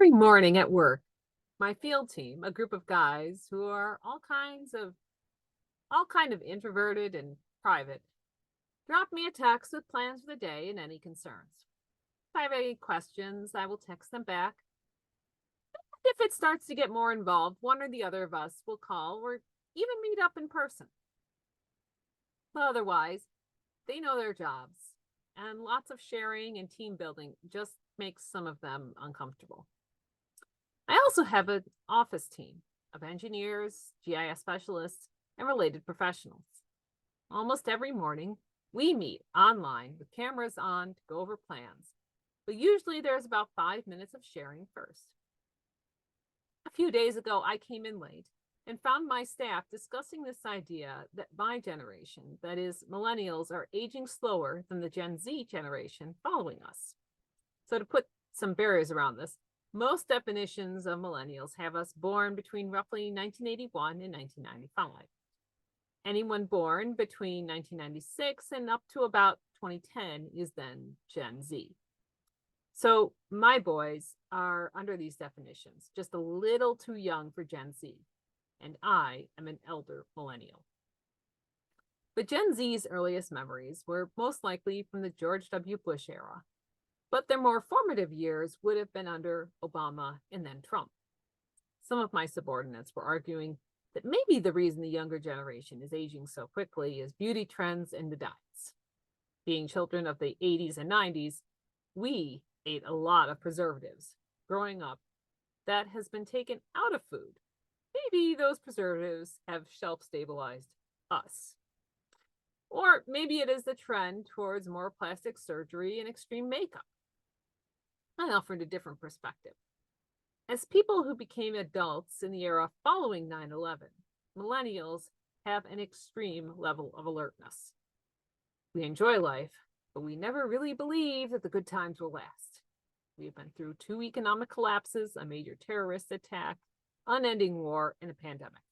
Every morning at work, my field team, a group of guys who are all kind of introverted and private, drop me a text with plans for the day and any concerns. If I have any questions, I will text them back. If it starts to get more involved, one or the other of us will call or even meet up in person. But otherwise, they know their jobs, and lots of sharing and team building just makes some of them uncomfortable. I also have an office team of engineers, GIS specialists, and related professionals. Almost every morning, we meet online with cameras on to go over plans, but usually there's about 5 minutes of sharing first. A few days ago, I came in late and found my staff discussing this idea that my generation, that is, millennials, are aging slower than the Gen Z generation following us. So, to put some barriers around this, most definitions of millennials have us born between roughly 1981 and 1995. Anyone born between 1996 and up to about 2010 is then Gen Z. So my boys are under these definitions, just a little too young for Gen Z, and I am an elder millennial. But Gen Z's earliest memories were most likely from the George W. Bush era, but their more formative years would have been under Obama and then Trump. Some of my subordinates were arguing that maybe the reason the younger generation is aging so quickly is beauty trends and the diets. Being children of the 80s and 90s, we ate a lot of preservatives. Growing up, that has been taken out of food. Maybe those preservatives have shelf stabilized us. Or maybe it is the trend towards more plastic surgery and extreme makeup. I offered a different perspective. As people who became adults in the era following 9/11, millennials have an extreme level of alertness. We enjoy life, but we never really believe that the good times will last. We have been through 2 economic collapses, a major terrorist attack, unending war, and a pandemic.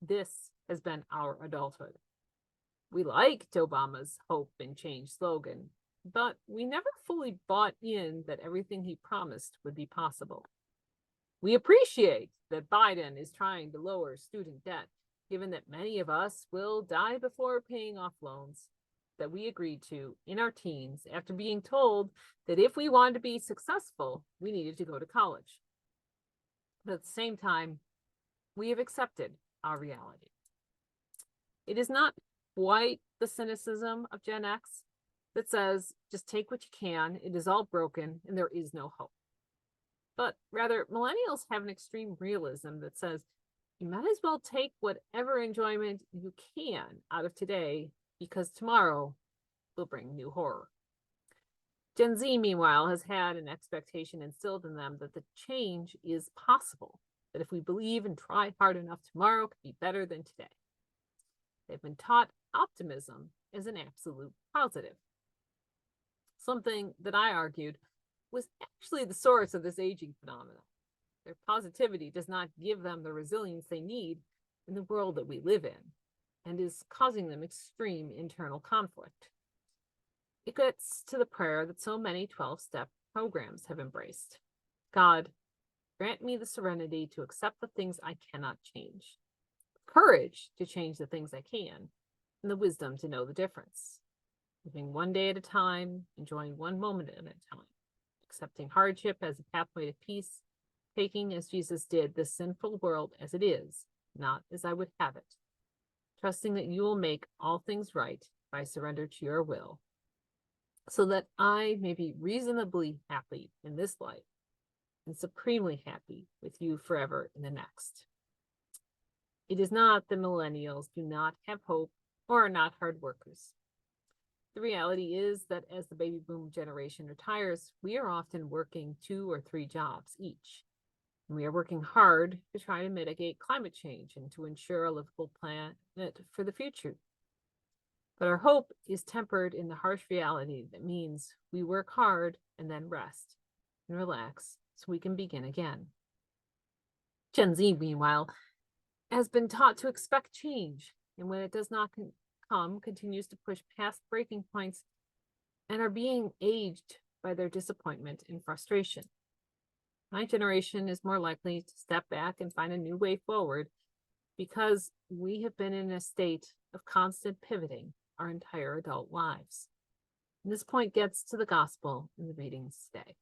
This has been our adulthood. We liked Obama's hope and change slogan, but we never fully bought in that everything he promised would be possible. We appreciate that Biden is trying to lower student debt, given that many of us will die before paying off loans that we agreed to in our teens after being told that if we wanted to be successful, we needed to go to college. But at the same time, we have accepted our reality. It is not quite the cynicism of Gen X that says, just take what you can, it is all broken, and there is no hope. But rather, millennials have an extreme realism that says, you might as well take whatever enjoyment you can out of today, because tomorrow will bring new horror. Gen Z, meanwhile, has had an expectation instilled in them that the change is possible, that if we believe and try hard enough, tomorrow could be better than today. They've been taught optimism is an absolute positive. Something that I argued was actually the source of this aging phenomenon. Their positivity does not give them the resilience they need in the world that we live in, and is causing them extreme internal conflict. It gets to the prayer that so many 12-step programs have embraced. God, grant me the serenity to accept the things I cannot change, courage to change the things I can, and the wisdom to know the difference. Living one day at a time, enjoying one moment at a time, accepting hardship as a pathway to peace, taking as Jesus did the sinful world as it is, not as I would have it, trusting that you will make all things right if I surrender to your will, so that I may be reasonably happy in this life and supremely happy with you forever in the next. It is not that millennials do not have hope or are not hard workers. The reality is that as the baby boom generation retires, we are often working 2 or 3 jobs each. And we are working hard to try to mitigate climate change and to ensure a livable planet for the future. But our hope is tempered in the harsh reality that means we work hard and then rest and relax so we can begin again. Gen Z, meanwhile, has been taught to expect change, and when it does not come, continues to push past breaking points and are being aged by their disappointment and frustration. My generation is more likely to step back and find a new way forward because we have been in a state of constant pivoting our entire adult lives. And this point gets to the gospel in the readings today.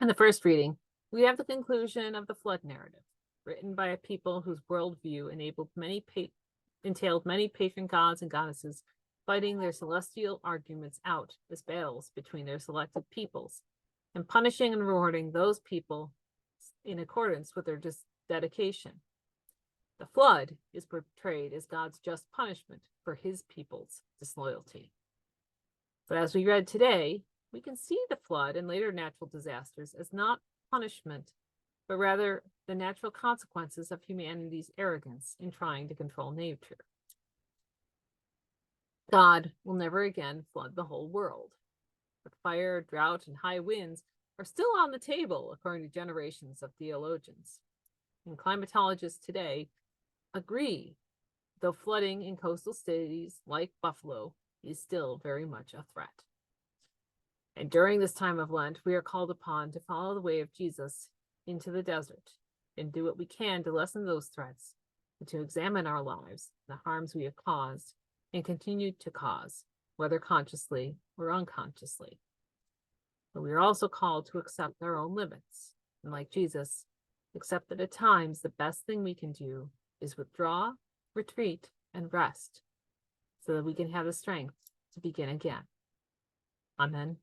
In the first reading, we have the conclusion of the flood narrative, written by a people whose worldview entailed many patron gods and goddesses fighting their celestial arguments out as battles between their selected peoples, and punishing and rewarding those people in accordance with their dedication. The flood is portrayed as God's just punishment for his people's disloyalty. But as we read today, we can see the flood and later natural disasters as not punishment, but rather the natural consequences of humanity's arrogance in trying to control nature. God will never again flood the whole world. But fire, drought, and high winds are still on the table, according to generations of theologians. And climatologists today agree, though flooding in coastal cities like Buffalo is still very much a threat. And during this time of Lent, we are called upon to follow the way of Jesus into the desert and do what we can to lessen those threats and to examine our lives, the harms we have caused and continue to cause, whether consciously or unconsciously. But we are also called to accept our own limits, and like Jesus, accept that at times the best thing we can do is withdraw, retreat, and rest, so that we can have the strength to begin again. Amen.